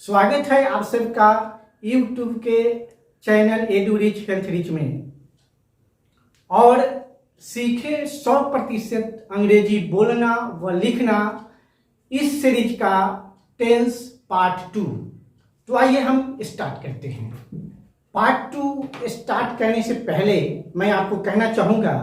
स्वागत है आप सबका YouTube के channel edu rich health rich में। और सीखे 100% अंग्रेजी बोलना व लिखना इस सीरीज का टेंस पार्ट 2। तो आइए हम स्टार्ट करते हैं। पार्ट 2 स्टार्ट करने से पहले मैं आपको कहना चाहूँगा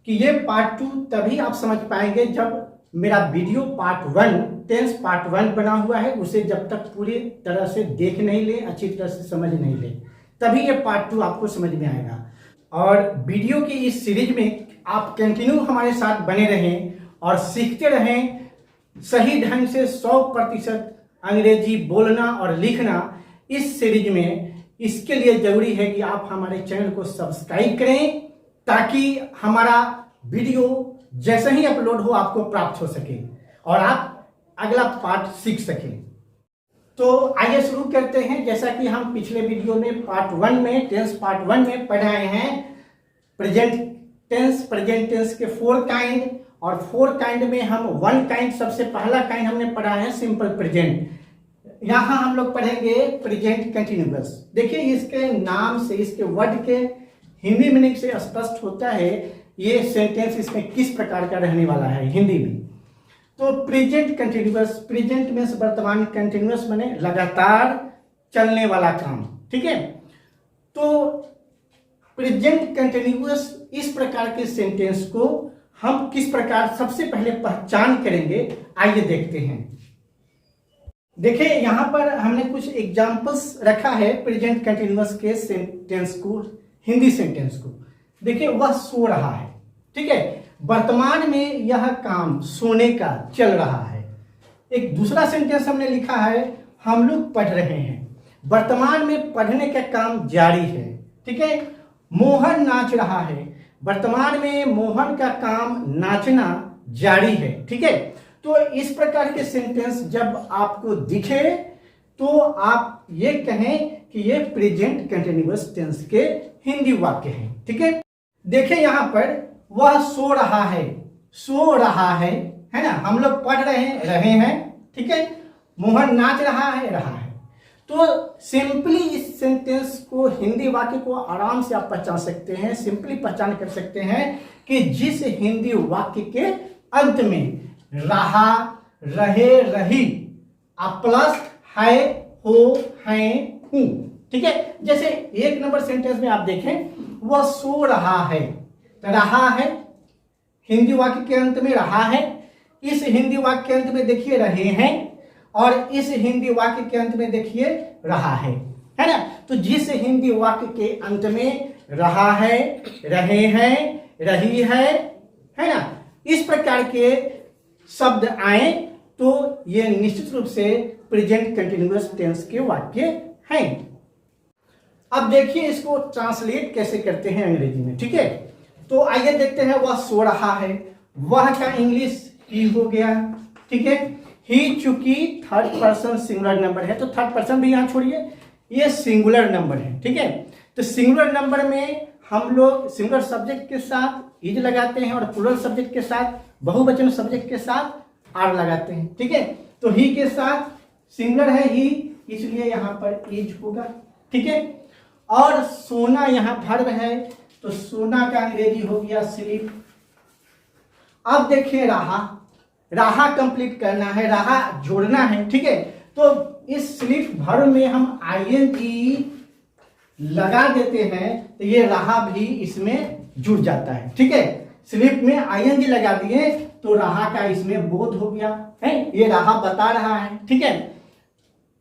कि ये पार्ट 2 तभी आप समझ पाएंगे जब मेरा वीडियो पार्ट 1 टेंस पार्ट 1 बना हुआ है, उसे जब तक पूरी तरह से देख नहीं ले, अच्छी तरह से समझ नहीं ले, तभी ये पार्ट 2 आपको समझ में आएगा। और वीडियो की इस सीरीज में आप कंटिन्यू हमारे साथ बने रहें और सीखते रहें सही ढंग से 100% अंग्रेजी बोलना और लिखना इस सीरीज में। इसके लिए जरूरी है कि आप हमारे चैनल को सब्सक्राइब करें ताकि हमारा वीडियो जैसे ही अपलोड हो आपको प्राप्त हो सके और आप अगला पार्ट सीख सकें। तो आइए शुरू करते हैं। जैसा कि हम पिछले वीडियो में पार्ट 1 में टेंस पार्ट 1 में पढ़ाए हैं प्रेजेंट टेंस के 4 काइंड, और 4 काइंड में हम 1 काइंड, सबसे पहला काइंड हमने पढ़ा है सिंपल प्रेजेंट। यहाँ हम लोग पढ़ेंगे प्रेजेंट कंटिन्यूअस। देखिए इसके नाम से, इसके वर्ड के हिंदी मीनिंग से स्पष्ट होता है ये सेंटेंस इसमें किस प्रकार का रहने वाला है हिंदी में। तो प्रेजेंट कंटिन्यूअस, प्रेजेंट में वर्तमान, कंटिन्यूअस माने लगातार चलने वाला काम, ठीक है। तो प्रेजेंट कंटिन्यूअस इस प्रकार के सेंटेंस को हम किस प्रकार सबसे पहले पहचान करेंगे, आइए देखते हैं। देखिए यहां पर हमने कुछ एग्जांपल्स रखा है प्रेजेंट कंटिन्यूअस के सेंटेंस को, हिंदी सेंटेंस को। देखिए वह सो रहा है, ठीक है। वर्तमान में यह काम सोने का चल रहा है। एक दूसरा सेंटेंस हमने लिखा है हम लोग पढ़ रहे हैं। वर्तमान में पढ़ने का काम जारी है, ठीक है। मोहन नाच रहा है। वर्तमान में मोहन का काम नाचना जारी है, ठीक है। तो इस प्रकार के सेंटेंस जब आपको दिखे तो आप ये कहें कि ये प्रेजेंट कंटिन्यूअस टेंस के हिंदी वाक्य हैं, ठीक है। देखिए यहां पर वह सो रहा है, सो रहा है ना। हम लोग पढ़ रहे हैं, ठीक है। मोहन नाच रहा है। तो सिंपली इस सेंटेंस को, हिंदी वाक्य को आराम से आप पहचान सकते हैं, सिंपली पहचान कर सकते हैं कि जिस हिंदी वाक्य के अंत में रहा, रहे, रही प्लस है, हो, हैं, हूं, ठीक है। जैसे 1 नंबर सेंटेंस में आप देखें वह सो रहा है, रहा है हिंदी वाक्य के अंत में रहा है। इस हिंदी वाक्य के अंत में देखिए रहे हैं, और इस हिंदी वाक्य के अंत में देखिए रहा है ना। तो जिस हिंदी वाक्य के अंत में रहा है, रहे हैं, रही है ना, इस प्रकार के शब्द आए तो ये निश्चित रूप से प्रेजेंट कंटिन्यूअस टेंस के वाक्य हैं। अब देखिए इसको ट्रांसलेट कैसे करते हैं अंग्रेजी में, ठीक है। तो आइए देखते हैं। वह सो रहा है, वह का इंग्लिश ही हो गया, ठीक है। ही चूंकि 3rd पर्सन सिंगुलर नंबर है तो 3rd पर्सन भी यहां छोड़िए, ये सिंगुलर नंबर है, ठीक है। तो सिंगुलर नंबर में हम लोग सिंगुलर सब्जेक्ट के साथ इज लगाते हैं और प्लूरल सब्जेक्ट के साथ, बहुवचन सब्जेक्ट के साथ आर लगाते हैं, ठीक है। तो ही के साथ सिंगुलर है ही, इसलिए यहां पर इज होगा, ठीक है। और सोना यहां वर्ब है तो सोना का अंग्रेजी हो गया स्लीप। अब देखिए रहा, रहा कंप्लीट करना है, रहा जोड़ना है, ठीक है। तो इस स्लीप वर्ब में हम आईएनजी लगा देते हैं तो ये रहा भी इसमें जुड़ जाता है, ठीक है। स्लीप में आईएनजी लगा दिए तो रहा का इसमें बोध हो गया है, ये रहा बता रहा है, ठीक है।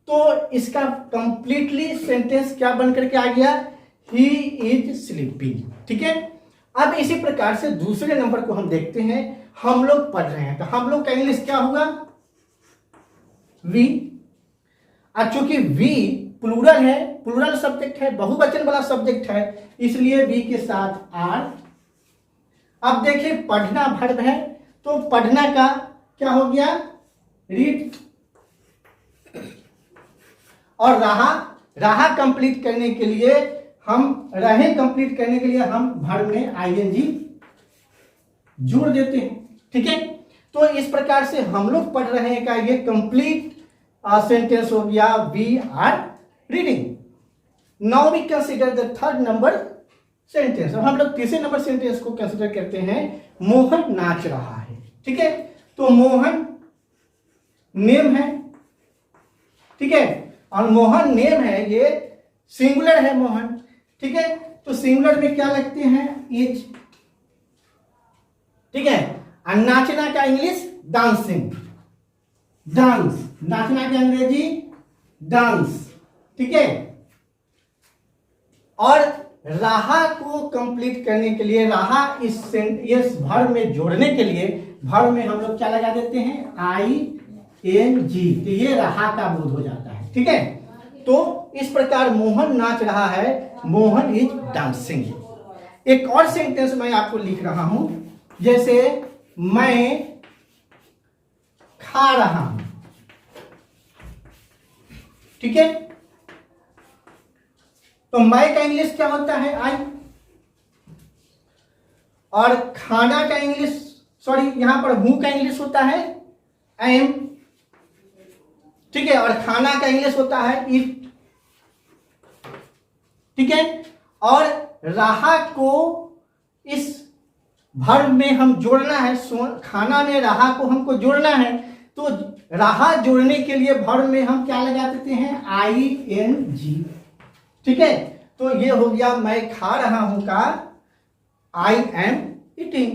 तो इसका कंप्लीटली सेंटेंस क्या बनकर के आ गया, ही इज स्लीपिंग, ठीक है। अब इसी प्रकार से दूसरे नंबर को हम देखते हैं। हम लोग पढ़ रहे हैं तो हम लोग का इंग्लिश क्या होगा, वी। और चूंकि वी प्लूरल है, प्लूरल सब्जेक्ट है, बहुवचन वाला सब्जेक्ट है, इसलिए वी के साथ आर। अब देखिए पढ़ना वर्ब है तो पढ़ना का क्या हो गया, रीड। और रहा कंप्लीट करने के लिए हम, रहे कंप्लीट करने के लिए हम वर्ब में आईएनजी जोड़ देते हैं, ठीक है। तो इस प्रकार से हम लोग पढ़ रहे हैं का ये कंप्लीट सेंटेंस हो गया we are reading. Now we consider the third number sentence. अब हम लोग तीसरे नंबर सेंटेंस को कंसीडर करते हैं, मोहन नाच रहा है। ठीक है, तो मोहन नेम है, ठीक है, और मोहन नेम है, ये सिंगुलर है मोहन। ठीक है, तो सिंगुलर में क्या लगते हैं, इज। ठीक है, और नाचना का इंग्लिश डांसिंग, डांस, नाचना का अंग्रेजी डांस। ठीक है, और रहा को कंप्लीट करने के लिए, रहा इस वर्ब में जोड़ने के लिए वर्ब में हम लोग क्या लगा देते हैं, ING, तो ये रहा का बोध हो जाता है। ठीक है, तो इस प्रकार मोहन नाच रहा है, मोहन इज डांसिंग। एक और सेंटेंस मैं आपको लिख रहा हूं, जैसे मैं खा रहा हूं। ठीक है, तो मैं का इंग्लिश क्या होता है, आई, और खाना का इंग्लिश, सॉरी यहां पर हूं का इंग्लिश होता है एम। ठीक है, और खाना का इंग्लिश होता है इट। ठीक है, और रहा को इस वर्ब में हम जोड़ना है, खाना में रहा को हमको जोड़ना है, तो रहा जोड़ने के लिए वर्ब में हम क्या लगा देते हैं, ING। ठीक है, तो ये हो गया मैं खा रहा हूं का I am eating।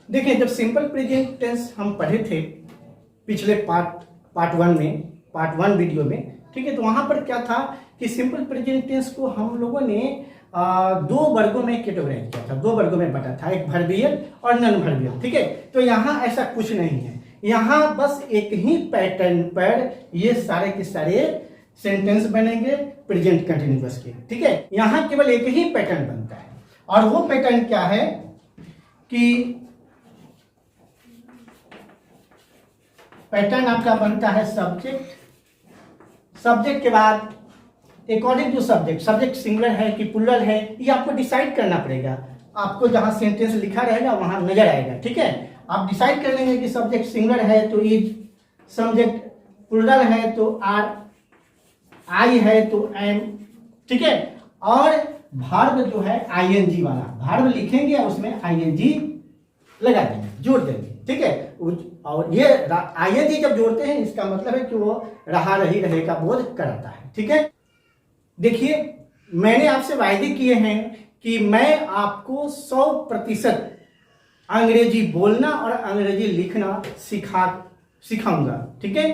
देखिए, जब सिंपल प्रेजेंट टेंस हम पढ़े थे पिछले पार्ट वन वीडियो में, ठीक है, तो वहां पर क्या था कि सिंपल प्रेजेंट टेंस को हम लोगों ने दो वर्गों में कैटेगराइज किया था, दो वर्गों में बांटा था, एक वर्बियल और नॉन वर्बियल। ठीक है, तो यहाँ ऐसा कुछ नहीं है, यहाँ बस एक ही पैटर्न पर ये सारे के सारे सेंटेंस बनेंगे प्रेजेंट कंटिन्यूअस के। ठीक है, यहाँ केवल एक ही पैटर्न बनता है, और वो पैटर्न क्या है कि पैटर्न आपका बनता है सब्जेक्ट, सब्जेक्ट के बाद according to subject, subject singular है कि प्लूरल है, ये आपको डिसाइड करना पड़ेगा। आपको जहां सेंटेंस लिखा रहेगा वहां नजर आएगा। ठीक है, आप डिसाइड कर लेंगे कि सब्जेक्ट सिंगुलर है तो इज, सब्जेक्ट प्लूरल है तो आर, आई है तो एम। ठीक है, और वर्ब जो है ING वाला वर्ब लिखेंगे और उसमें ING लगा देंगे, जोड़ देंगे। ठीक है, और ये ING जब जोड़ते हैं इसका मतलब है कि वो रहा रही रहे का बोध कराता है। ठीक है, देखिए मैंने आपसे वायदे किए हैं कि मैं आपको 100% अंग्रेजी बोलना और अंग्रेजी लिखना सिखाऊंगा। ठीक है,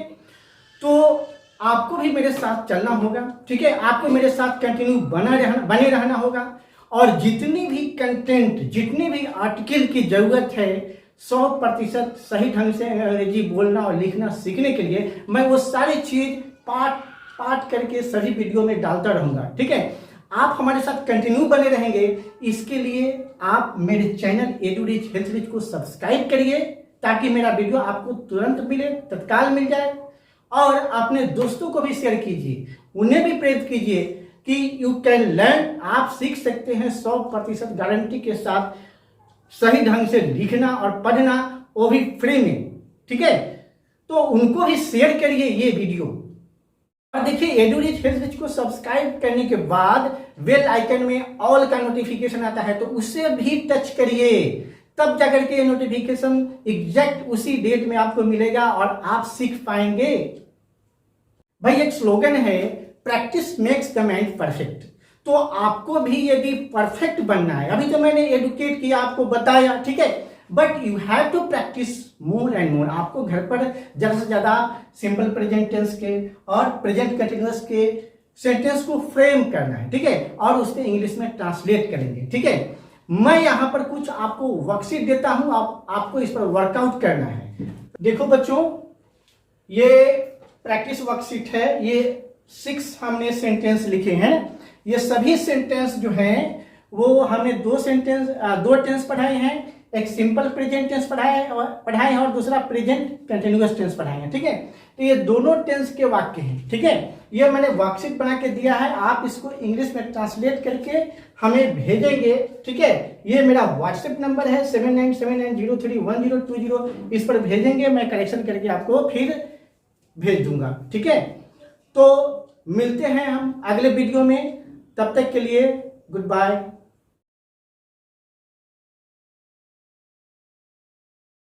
तो आपको भी मेरे साथ चलना होगा। ठीक है, आपको मेरे साथ कंटिन्यू बने रहना होगा, और जितनी भी कंटेंट, जितनी भी आर्टिकल की जरूरत है 100% सही ढंग से अंग्रेजी बोलना और लिखना सीखने के लिए मैं वो सारी चीज पार्ट करके सभी वीडियो में डालता रहूंगा। ठीक है, आप हमारे साथ कंटिन्यू बने रहेंगे, इसके लिए आप मेरे चैनल एडुरिच हेल्थ रिच को सब्सक्राइब करिए, ताकि मेरा वीडियो आपको तुरंत मिले, तत्काल मिल जाए, और अपने दोस्तों को भी शेयर कीजिए, उन्हें भी प्रेरित कीजिए कि यू कैन लर्न, आप सीख सकते हैं 100% गारंटी के साथ सही ढंग से लिखना और पढ़ना, वो भी फ्री में। ठीक है, तो उनको भी शेयर करिए ये वीडियो। और देखिए, एडुरिच हेल्थ रिच को सब्सक्राइब करने के बाद बेल आइकन में ऑल का नोटिफिकेशन आता है, तो उसे भी टच करिए, तब जाकर के नोटिफिकेशन एग्जैक्ट उसी डेट में आपको मिलेगा और आप सीख पाएंगे। भाई एक स्लोगन है, practice makes the man perfect. तो आपको भी यदि परफेक्ट बनना है, अभी तो मैंने एडुकेट किया, आपको बताया, ठीक है, but you have to practise more and more. आपको घर पर ज्यादा से ज्यादा सिंपल प्रेजेंट टेंस के और प्रेजेंट कंटिन्यूअस के सेंटेंस को फ्रेम करना है। ठीक है, और उसके इंग्लिश में ट्रांसलेट करेंगे। ठीक है, मैं यहां पर कुछ आपको वर्कशीट देता हूं, आपको इस पर वर्कआउट करना है। देखो बच्चों, ये प्रैक्टिस वर्कशीट है, ये 6 हमने सेंटेंस लिखे हैं। ये सभी सेंटेंस जो हैं वो हमने दो टेंस पढ़ाए हैं, एक सिंपल प्रेजेंट टेंस पढ़ाए हैं और दूसरा प्रेजेंट कंटिन्यूअस टेंस पढ़ाए हैं। ठीक है, तो ये दोनों टेंस के वाक्य हैं। ठीक है, ये मैंने वर्कशीट बना के दिया है, आप इसको इंग्लिश में ट्रांसलेट करके हमें भेजेंगे। ठीक है, ये मेरा व्हाट्सएप नंबर है 7979031020, इस पर भेजेंगे, मैं करेक्शन करके आपको फिर भेज दूंगा। ठीक है, तो मिलते हैं हम अगले वीडियो में, तब तक के लिए गुड बाय।